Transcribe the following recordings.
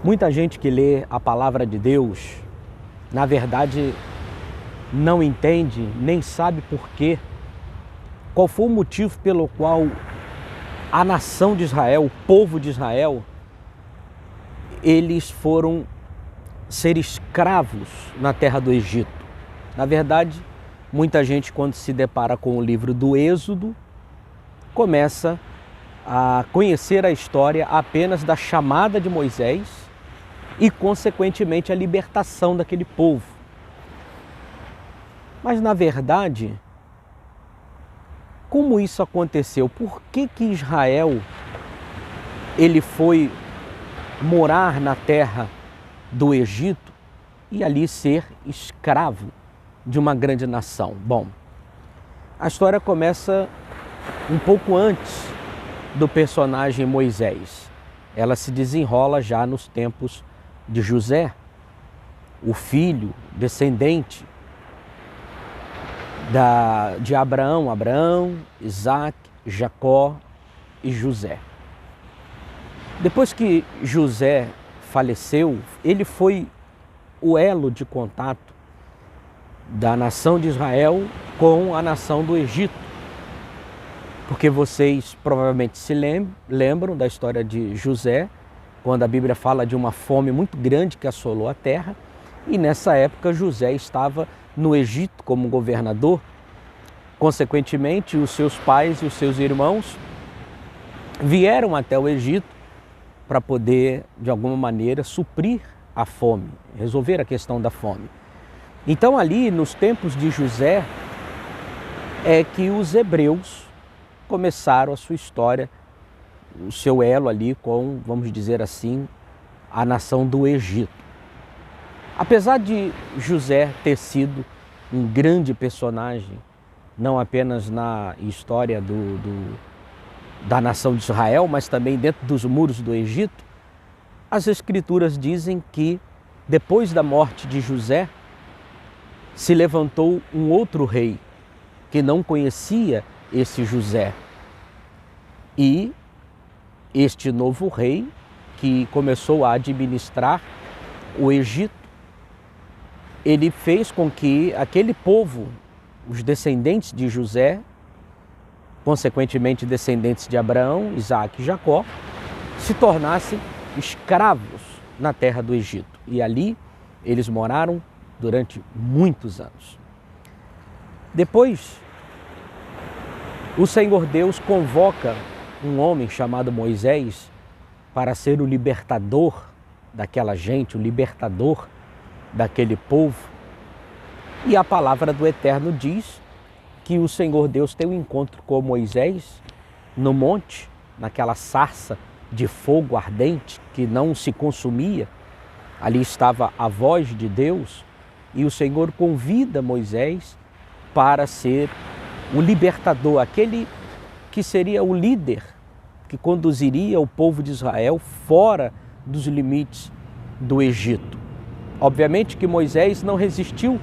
Muita gente que lê a palavra de Deus, na verdade, não entende, nem sabe por quê, qual foi o motivo pelo qual a nação de Israel, o povo de Israel, eles foram ser escravos na terra do Egito. Na verdade, muita gente, quando se depara com o livro do Êxodo, começa a conhecer a história apenas da chamada de Moisés e, consequentemente, a libertação daquele povo. Mas, na verdade, como isso aconteceu? Por que Israel ele foi morar na terra do Egito e ali ser escravo de uma grande nação? Bom, a história começa um pouco antes do personagem Moisés. Ela se desenrola já nos tempos de José, o filho descendente de Abraão, Isaac, Jacó e José. Depois que José faleceu, ele foi o elo de contato da nação de Israel com a nação do Egito. Porque vocês provavelmente se lembram da história de José, quando a Bíblia fala de uma fome muito grande que assolou a terra, e nessa época José estava no Egito como governador. Consequentemente, os seus pais e os seus irmãos vieram até o Egito para poder, de alguma maneira, suprir a fome, resolver a questão da fome. Então, ali, nos tempos de José, é que os hebreus começaram a sua história, o seu elo ali com, vamos dizer assim, a nação do Egito. Apesar de José ter sido um grande personagem, não apenas na história da nação de Israel, mas também dentro dos muros do Egito, as Escrituras dizem que depois da morte de José, se levantou um outro rei que não conhecia esse José. E este novo rei, que começou a administrar o Egito, ele fez com que aquele povo, os descendentes de José, consequentemente descendentes de Abraão, Isaac e Jacó, se tornassem escravos na terra do Egito. E ali eles moraram durante muitos anos. Depois, o Senhor Deus convoca um homem chamado Moisés para ser o libertador daquela gente, o libertador daquele povo. E a palavra do Eterno diz que o Senhor Deus tem um encontro com Moisés no monte, naquela sarça de fogo ardente que não se consumia. Ali estava a voz de Deus e o Senhor convida Moisés para ser o libertador, aquele que seria o líder que conduziria o povo de Israel fora dos limites do Egito. Obviamente que Moisés não resistiu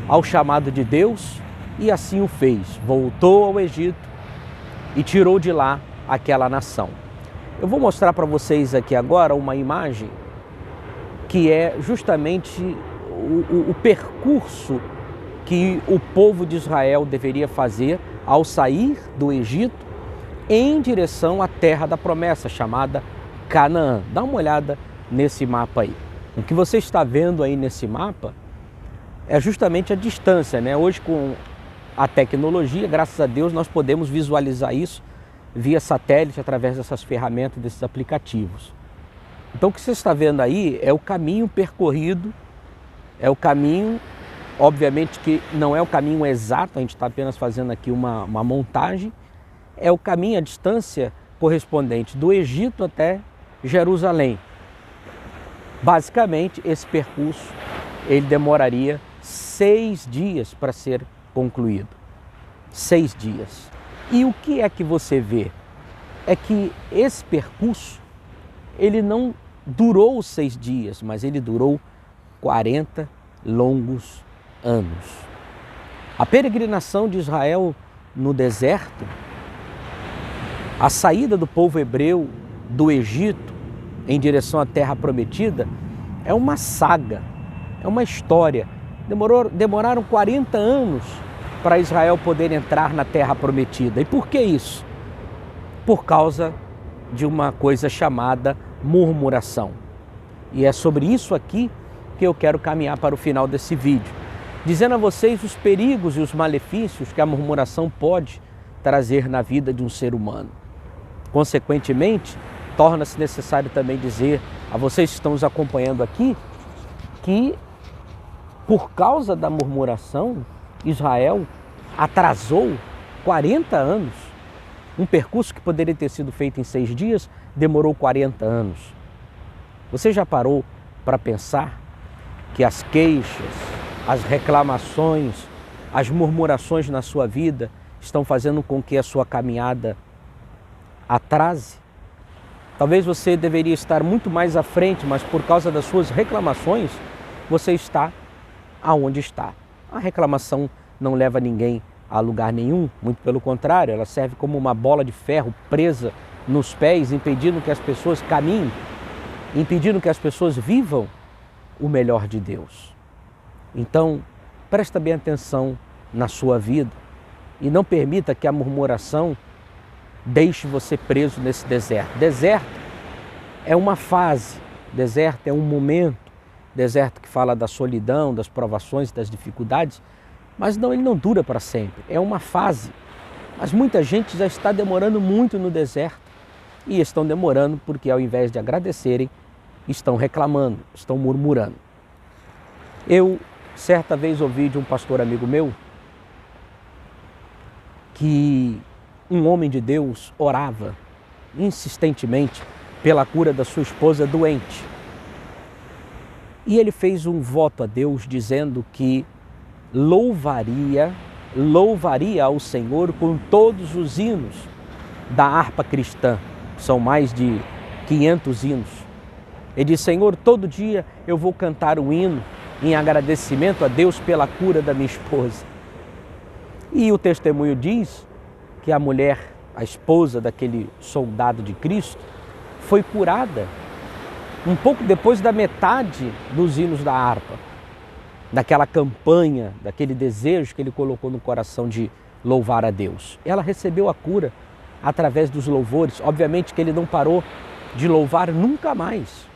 ao chamado de Deus e assim o fez. Voltou ao Egito e tirou de lá aquela nação. Eu vou mostrar para vocês aqui agora uma imagem que é justamente o percurso que o povo de Israel deveria fazer ao sair do Egito em direção à terra da promessa, chamada Canaã. Dá uma olhada nesse mapa aí. O que você está vendo aí nesse mapa é justamente a distância, né? Hoje, com a tecnologia, graças a Deus, nós podemos visualizar isso via satélite através dessas ferramentas, desses aplicativos. Então, o que você está vendo aí é o caminho percorrido, é o caminho, obviamente que não é o caminho exato, a gente está apenas fazendo aqui uma montagem, é o caminho, a distância correspondente do Egito até Jerusalém. Basicamente, esse percurso ele demoraria 6 dias para ser concluído. 6 dias. E o que é que você vê? É que esse percurso, ele não durou os 6 dias, mas ele durou 40 longos anos. A peregrinação de Israel no deserto, a saída do povo hebreu do Egito, em direção à terra prometida é uma saga, é uma história. Demoraram 40 anos para Israel poder entrar na terra prometida. E por que isso? Por causa de uma coisa chamada murmuração. E é sobre isso aqui que eu quero caminhar para o final desse vídeo, dizendo a vocês os perigos e os malefícios que a murmuração pode trazer na vida de um ser humano. Consequentemente, torna-se necessário também dizer a vocês que estão nos acompanhando aqui que, por causa da murmuração, Israel atrasou 40 anos. Um percurso que poderia ter sido feito em 6 dias, demorou 40 anos. Você já parou para pensar que as queixas, as reclamações, as murmurações na sua vida estão fazendo com que a sua caminhada atrase? Talvez você deveria estar muito mais à frente, mas por causa das suas reclamações, você está aonde está. A reclamação não leva ninguém a lugar nenhum, muito pelo contrário, ela serve como uma bola de ferro presa nos pés, impedindo que as pessoas caminhem, impedindo que as pessoas vivam o melhor de Deus. Então, presta bem atenção na sua vida e não permita que a murmuração deixe você preso nesse deserto. Deserto é uma fase, deserto é um momento, deserto que fala da solidão, das provações, das dificuldades, mas não, ele não dura para sempre, é uma fase. Mas muita gente já está demorando muito no deserto e estão demorando porque ao invés de agradecerem, estão reclamando, estão murmurando. Eu certa vez ouvi de um pastor amigo meu que um homem de Deus orava insistentemente pela cura da sua esposa doente. E ele fez um voto a Deus dizendo que louvaria ao Senhor com todos os hinos da harpa cristã. São mais de 500 hinos. Ele disse: Senhor, todo dia eu vou cantar um hino em agradecimento a Deus pela cura da minha esposa. E o testemunho diz que a mulher, a esposa daquele soldado de Cristo, foi curada um pouco depois da metade dos hinos da harpa, daquela campanha, daquele desejo que ele colocou no coração de louvar a Deus. Ela recebeu a cura através dos louvores. Obviamente que ele não parou de louvar nunca mais.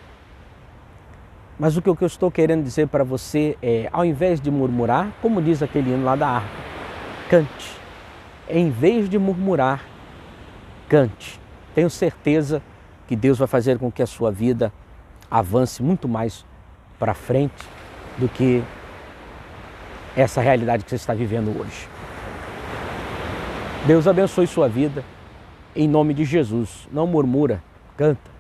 Mas o que eu estou querendo dizer para você é, ao invés de murmurar, como diz aquele hino lá da harpa, cante. Em vez de murmurar, cante. Tenho certeza que Deus vai fazer com que a sua vida avance muito mais para frente do que essa realidade que você está vivendo hoje. Deus abençoe sua vida, em nome de Jesus. Não murmura, canta.